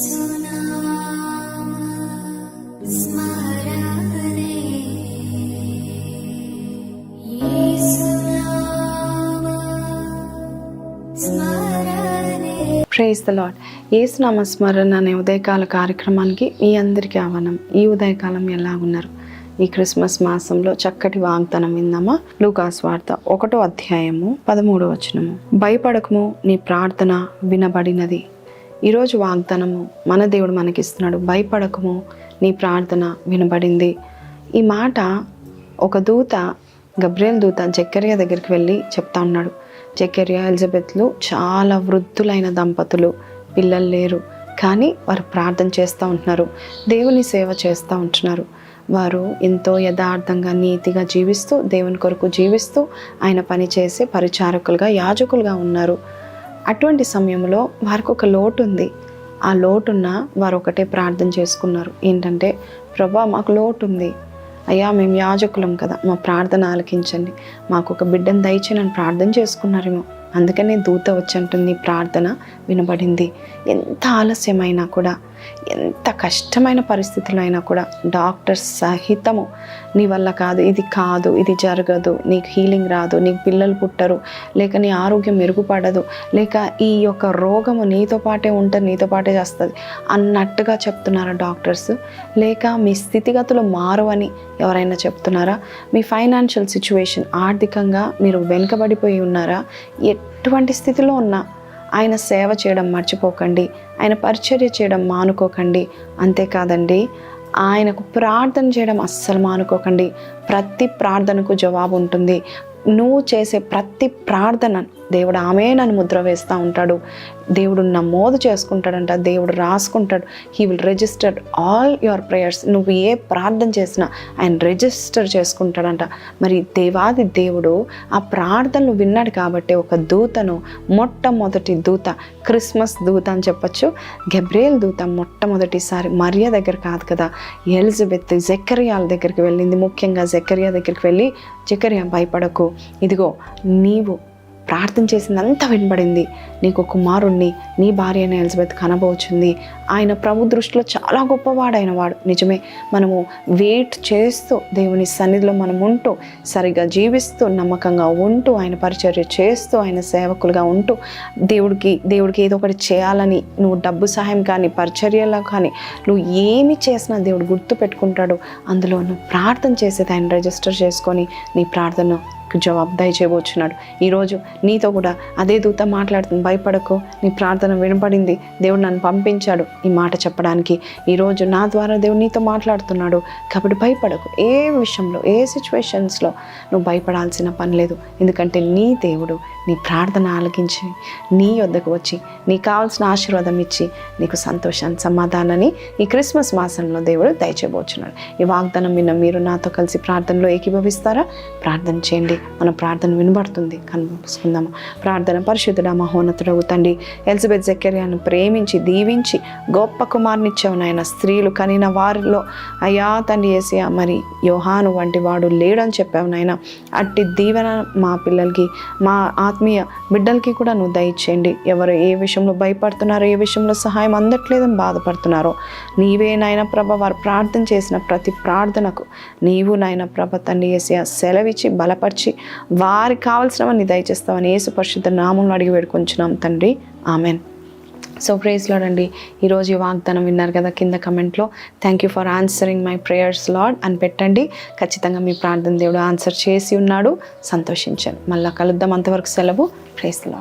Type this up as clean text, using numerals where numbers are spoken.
Praise the lord. యేసు నామ స్మరణ అనే ఉదయకాల కార్యక్రమానికి మీ అందరికీ ఆహ్వానం. ఈ ఉదయకాలం ఎలా ఉన్నారు? ఈ క్రిస్మస్ మాసంలో చక్కటి వాగ్దానం విందామా? లూకాసు వార్త 1వ అధ్యాయము 13వ వచనము. భయపడకము, నీ ప్రార్థన వినబడినది. ఈరోజు వాగ్దానము మన దేవుడు మనకిస్తున్నాడు. భయపడకము, నీ ప్రార్థన వినబడింది. ఈ మాట ఒక దూత, గబ్రియల్ దూత జకర్యా దగ్గరికి వెళ్ళి చెప్తా ఉన్నాడు. జకర్యా, ఎలిజబెత్లు చాలా వృద్ధులైన దంపతులు, పిల్లలు లేరు, కానీ వారు ప్రార్థన చేస్తూ ఉంటున్నారు, దేవుని సేవ చేస్తూ ఉంటున్నారు. వారు ఎంతో యథార్థంగా నీతిగా జీవిస్తూ, దేవుని కొరకు జీవిస్తూ ఆయన పని చేసే పరిచారకులుగా, యాజకులుగా ఉన్నారు. అటువంటి సమయంలో వారికి ఒక లోటు ఉంది. ఆ లోటున్న వారు ఒకటే ప్రార్థన చేసుకున్నారు. ఏంటంటే, ప్రభా మాకు లోటు ఉంది అయ్యా, మేము యాజకులం కదా, మా ప్రార్థన ఆలకించండి, మాకు ఒక బిడ్డను దయచేయని ప్రార్థన చేసుకున్నారేమో. అందుకనే దూత వచ్చి అంటుంది, ప్రార్థన వినబడింది. ఎంత ఆలస్యమైనా కూడా, ఎంత కష్టమైన పరిస్థితుల్లో అయినా కూడా, డాక్టర్స్ సహితము నీ వల్ల కాదు, ఇది జరగదు, నీకు హీలింగ్ రాదు, నీకు పిల్లలు పుట్టరు, లేక నీ ఆరోగ్యం మెరుగుపడదు, లేక ఈ యొక్క రోగము నీతో పాటే ఉంటుంది, నీతో పాటే చేస్తుంది అన్నట్టుగా చెప్తున్నారా డాక్టర్స్? లేక మీ స్థితిగతులు మారవని ఎవరైనా చెప్తున్నారా? మీ ఫైనాన్షియల్ సిచ్యువేషన్, ఆర్థికంగా మీరు వెనుకబడిపోయి ఉన్నారా? ఎటువంటి స్థితిలో ఉన్నా ఆయన సేవ చేయడం మర్చిపోకండి, ఆయన పరిచర్య చేయడం మానుకోకండి. అంతేకాదండి, ఆయనకు ప్రార్థన చేయడం అస్సలు మానుకోకండి. ప్రతి ప్రార్థనకు జవాబు ఉంటుంది. నువ్వు చేసే ప్రతి ప్రార్థన దేవుడు ఆమేనని ముద్ర వేస్తూ ఉంటాడు. దేవుడు నమోదు చేసుకుంటాడంట, దేవుడు రాసుకుంటాడు. He will register all your prayers. నువ్వు ఏ ప్రార్థన చేసినా ఆయన రిజిస్టర్ చేసుకుంటాడంట. మరి దేవాది దేవుడు ఆ ప్రార్థనలు విన్నాడు కాబట్టి ఒక దూతను, మొట్టమొదటి దూత, క్రిస్మస్ దూత అని చెప్పచ్చు, గబ్రియల్ దూత మొట్టమొదటిసారి మరియ దగ్గర కాదు కదా, ఎలిజబెత్, జకర్యాల దగ్గరికి వెళ్ళింది. ముఖ్యంగా జకర్యా దగ్గరికి వెళ్ళి, జకర్యా భయపడకు, ఇదిగో నీవు ప్రార్థన చేసిందంతా వినబడింది, నీకు కుమారుణ్ణి, నీ భార్య అయిన ఎలిజబెత్ కనబోచుంది. ఆయన ప్రభు దృష్టిలో చాలా గొప్పవాడైన వాడు. నిజమే, మనము వెయిట్ చేస్తూ దేవుని సన్నిధిలో మనం ఉంటూ, సరిగా జీవిస్తూ, నమ్మకంగా ఉంటూ, ఆయన పరిచర్య చేస్తూ, ఆయన సేవకులుగా ఉంటూ, దేవుడికి ఏదో ఒకటి చేయాలని నువ్వు డబ్బు సహాయం కానీ, పరిచర్యలో కానీ నువ్వు ఏమి చేసినా దేవుడు గుర్తు పెట్టుకుంటాడు. అందులో నువ్వు ప్రార్థన చేసేది ఆయన రిజిస్టర్ చేసుకొని నీ ప్రార్థన జవాబు దయచేయబోచున్నాడు. ఈరోజు నీతో కూడా అదే దూత మాట్లాడుతుంది. భయపడకు, నీ ప్రార్థన వినపడింది, దేవుడు నన్ను పంపించాడు ఈ మాట చెప్పడానికి. ఈరోజు నా ద్వారా దేవుడు నీతో మాట్లాడుతున్నాడు. కాబట్టి భయపడకు. ఏ విషయంలో, ఏ సిచ్యువేషన్స్లో నువ్వు భయపడాల్సిన పని లేదు. ఎందుకంటే నీ దేవుడు నీ ప్రార్థన ఆలకించి నీ వద్దకు వచ్చి నీకు కావాల్సిన ఆశీర్వాదం ఇచ్చి నీకు సంతోషాన్ని, సమాధానాన్ని ఈ క్రిస్మస్ మాసంలో దేవుడు దయచేయబోచున్నాడు. ఈ వాగ్దానం విన్న మీరు నాతో కలిసి ప్రార్థనలో ఏకీభవిస్తారా? ప్రార్థన చేయండి. మన ప్రార్థన వినబడుతుంది. కనిపిసుకుందాము. ప్రార్థన. పరిశుద్ధుడా, మహోన్నతుడగు తండ్రి, ఎలిజబెత్ జకర్యాను ప్రేమించి దీవించి గొప్ప కుమారునిచ్చావు నాయన. స్త్రీలు కనిన వారిలో అయ్యా తండ్రి యేసయ్యా, మరి యోహాను వంటి వాడు లేడని చెప్పావు నాయన. అట్టి దీవెన మా పిల్లలకి, మా ఆత్మీయ బిడ్డలకి కూడా నువ్వు దయచేయండి. ఎవరు ఏ విషయంలో భయపడుతున్నారో, ఏ విషయంలో సహాయం అందట్లేదని బాధపడుతున్నారో, నీవే నాయన ప్రభ వారు ప్రార్థన చేసిన ప్రతి ప్రార్థనకు నీవు నాయన ప్రభ తండ్రి యేసయ్యా సెలవిచ్చి బలపరిచి వారికి కావాల్సినవన్నీ దయచేస్తామని యేసు పరిశుద్ధ నామములో అడిగి వేడుకొంచున్నాం తండ్రి. ఆమెన్. సో ప్రైజ్ లార్డ్ అండి. ఈరోజు ఈ వాగ్దానం విన్నారు కదా, కింద కమెంట్లో thank you for answering my prayers Lord అని పెట్టండి. ఖచ్చితంగా మీ ప్రార్థన దేవుడు ఆన్సర్ చేసి ఉన్నాడు. సంతోషించాను. మళ్ళీ కలుద్దాం. అంతవరకు సెలవు. Praise lord.